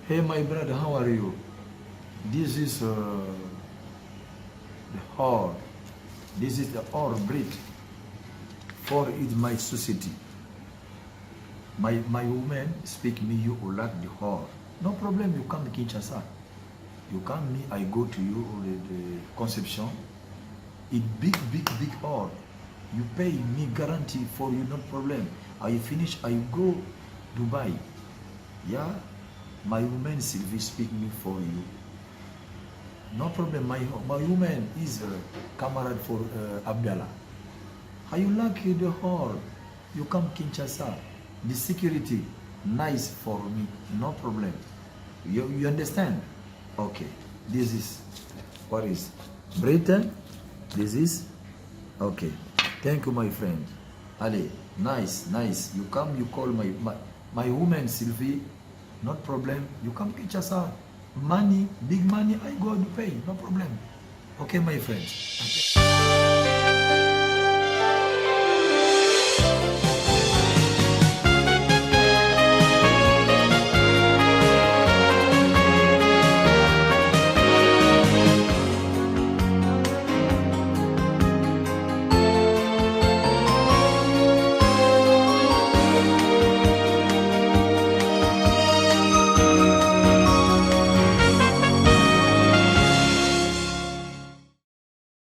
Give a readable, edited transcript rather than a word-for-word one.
Hey my brother, how are you? This is the hall. This is the orbit for it my society. My woman speak me you or like the hall. No problem, you come to Kinshasa. You come me, I go to you the Conception. It big hall. You pay me guarantee for you, no problem. I finish, I go Dubai. Yeah, my woman Sylvie speak me for you. No problem. My woman is a comrade for Abdallah. How you like the hall? You come Kinshasa. The security nice for me. No problem. You understand? Okay. This is what is Britain. This is okay. Thank you, my friend. Ali, nice. You come, you call my woman Sylvie. Not problem. You come Kinshasa. Money, big money, I go to pay. No problem. Okay, my friends. Okay.